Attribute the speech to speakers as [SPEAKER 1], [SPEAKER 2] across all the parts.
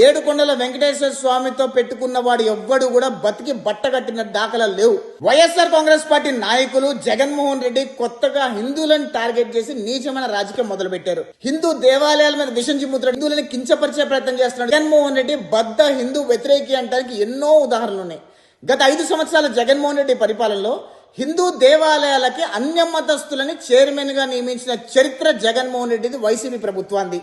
[SPEAKER 1] ఏడుకొండల వెంకటేశ్వర స్వామితో పెట్టుకున్న వాడు ఎవ్వడు కూడా బతికి బట్టగట్టిన దాఖలాలు లేవు. వైఎస్ఆర్ కాంగ్రెస్ పార్టీ నాయకులు జగన్మోహన్ రెడ్డి కొత్తగా హిందువులను టార్గెట్ చేసి నీచమైన రాజకీయం మొదలు పెట్టారు. హిందూ దేవాలయాల మీద విషం చిమ్ముతున్నాడు, హిందువులను కించపరిచే ప్రయత్నం చేస్తున్నాడు. జగన్మోహన్ రెడ్డి బద్ద హిందూ వ్యతిరేకి అంటానికి ఎన్నో ఉదాహరణలు ఉన్నాయి. గత 5 సంవత్సరాల జగన్మోహన్ రెడ్డి పరిపాలనలో హిందూ దేవాలయాలకి అన్య మతస్థులని చైర్మన్ గా నియమించిన చరిత్ర జగన్మోహన్ రెడ్డిది, వైసీపీ ప్రభుత్వాన్ని.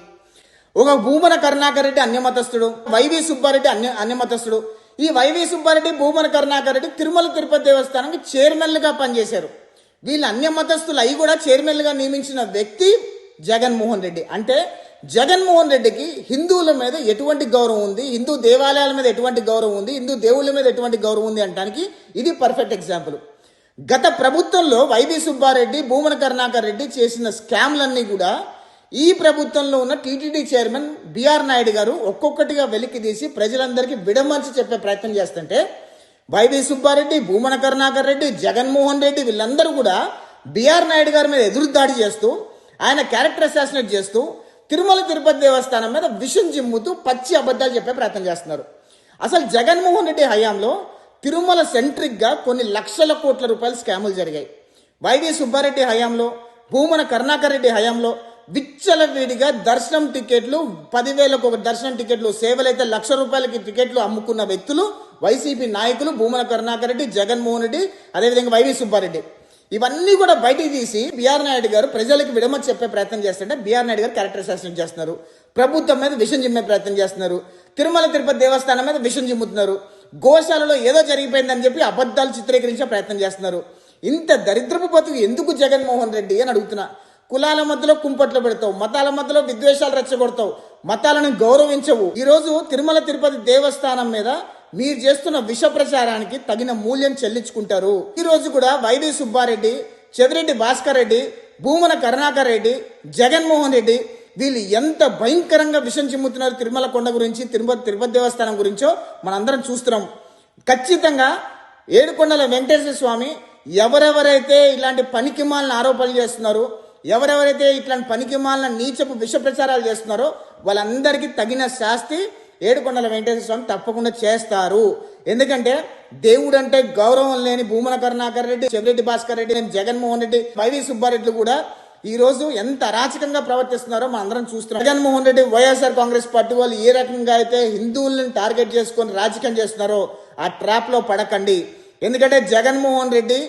[SPEAKER 1] ఒక భూమన కరుణాకర్ రెడ్డి అన్యమతస్థుడు, వైవి సుబ్బారెడ్డి అన్యమతస్థుడు. ఈ వైవి సుబ్బారెడ్డి, భూమన కరుణాకర్ రెడ్డి తిరుమల తిరుపతి దేవస్థానానికి చైర్మన్లుగా పనిచేశారు. వీళ్ళు అన్యమతస్థులు అయి కూడా చైర్మన్లుగా నియమించిన వ్యక్తి జగన్మోహన్ రెడ్డి. అంటే జగన్మోహన్ రెడ్డికి హిందువుల మీద ఎటువంటి గౌరవం ఉంది, హిందూ దేవాలయాల మీద ఎటువంటి గౌరవం ఉంది, హిందూ దేవుళ్ళ మీద ఎటువంటి గౌరవం ఉంది అనడానికి ఇది పర్ఫెక్ట్ ఎగ్జాంపుల్. గత ప్రభుత్వంలో వైవి సుబ్బారెడ్డి, భూమన కరుణాకర్ రెడ్డి చేసిన స్కామ్లన్నీ కూడా ఈ ప్రభుత్వంలో ఉన్న టీటీడీ చైర్మన్ బిఆర్ నాయుడు గారు ఒక్కొక్కటిగా వెలికి తీసి ప్రజలందరికీ విడమర్చి చెప్పే ప్రయత్నం చేస్తుంటే వైవి సుబ్బారెడ్డి, భూమన కరుణాకర్ రెడ్డి, జగన్మోహన్ రెడ్డి వీళ్ళందరూ కూడా బిఆర్ నాయుడు గారి మీద ఎదురుదాడి చేస్తూ, ఆయన క్యారెక్టర్ అసాసినేట్ చేస్తూ, తిరుమల తిరుపతి దేవస్థానం మీద విషం చిమ్ముతూ పచ్చి అబద్ధాలు చెప్పే ప్రయత్నం చేస్తున్నారు. అసలు జగన్మోహన్ రెడ్డి హయాంలో తిరుమల సెంట్రిక్గా కొన్ని లక్షల కోట్ల రూపాయల స్కాములు జరిగాయి. వైవి సుబ్బారెడ్డి హయాంలో, భూమన కరుణాకర్ రెడ్డి హయాంలో విచ్చలవిడిగా దర్శనం టికెట్లు 10,000కు ఒక దర్శనం టికెట్లు, సేవలైతే ₹1,00,000 టికెట్లు అమ్ముకున్న వ్యక్తులు వైసీపీ నాయకులు భూమన కరుణాకర్ రెడ్డి, జగన్మోహన్ రెడ్డి, అదేవిధంగా వైవి సుబ్బారెడ్డి. ఇవన్నీ కూడా బయటికి తీసి బిఆర్ నాయుడు గారు ప్రజలకు విడమని చెప్పే ప్రయత్నం చేస్తుంటే బిఆర్ నాయుడు గారు క్యారెక్టర్ అసాసినేట్ చేస్తున్నారు. ప్రభుత్వం మీద విషం చిమ్మే ప్రయత్నం చేస్తున్నారు. తిరుమల తిరుపతి దేవస్థానం మీద విషం చిమ్ముతున్నారు. గోశాలలో ఏదో జరిగిపోయిందని చెప్పి అబద్ధాలు చిత్రీకరించే ప్రయత్నం చేస్తున్నారు. ఇంత దరిద్రపు బతుకు ఎందుకు జగన్మోహన్ రెడ్డి అని అడుగుతున్నా. కులాల మధ్యలో కుంపట్లు పెడతావు, మతాల మధ్యలో విద్వేషాలు రెచ్చగొడతావు, మతాలను గౌరవించవు. ఈరోజు తిరుమల తిరుపతి దేవస్థానం మీద మీరు చేస్తున్న విష ప్రచారానికి తగిన మూల్యం చెల్లించుకుంటారు. ఈ రోజు కూడా వైవి సుబ్బారెడ్డి, చెవిరెడ్డి భాస్కర్ రెడ్డి, భూమన కరుణాకర్ రెడ్డి, జగన్మోహన్ రెడ్డి వీళ్ళు ఎంత భయంకరంగా విషం చిమ్ముతున్నారు తిరుమల కొండ గురించి, తిరుపతి దేవస్థానం గురించో మనందరం చూస్తున్నాం. ఖచ్చితంగా ఏడుకొండల వెంకటేశ్వర స్వామి ఎవరెవరైతే ఇలాంటి పనికిమాలిన ఆరోపణలు చేస్తున్నారో, ఎవరెవరైతే ఇట్లాంటి పనికిమాలిన నీచపు విష ప్రచారాలు చేస్తున్నారో వాళ్ళందరికీ తగిన శాస్తి ఏడుకొండల వెంకటేశ్వర స్వామి తప్పకుండా చేస్తారు. ఎందుకంటే దేవుడు అంటే గౌరవం లేని భూమన కరుణాకర్ రెడ్డి, చెవిరెడ్డి భాస్కర్ రెడ్డి, జగన్మోహన్ రెడ్డి, వైవి సుబ్బారెడ్డి కూడా ఈ రోజు ఎంత అరాచకంగా ప్రవర్తిస్తున్నారో మనం అందరం చూస్తున్నాం. జగన్మోహన్ రెడ్డి, వైఎస్ఆర్ కాంగ్రెస్ పార్టీ వాళ్ళు ఏ రకంగా అయితే హిందువులను టార్గెట్ చేసుకొని రాజకీయం చేస్తున్నారో ఆ ట్రాప్ లో పడకండి. ఎందుకంటే జగన్మోహన్ రెడ్డి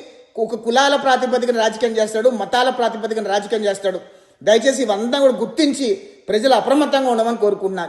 [SPEAKER 1] ఒక కులాల ప్రాతిపదికన రాజకీయం చేస్తాడు, మతాల ప్రాతిపదికన రాజకీయం చేస్తాడు. దయచేసి ఇవంతా కూడా గుర్తించి ప్రజలు అప్రమత్తంగా ఉండమని కోరుకుంటున్నాను.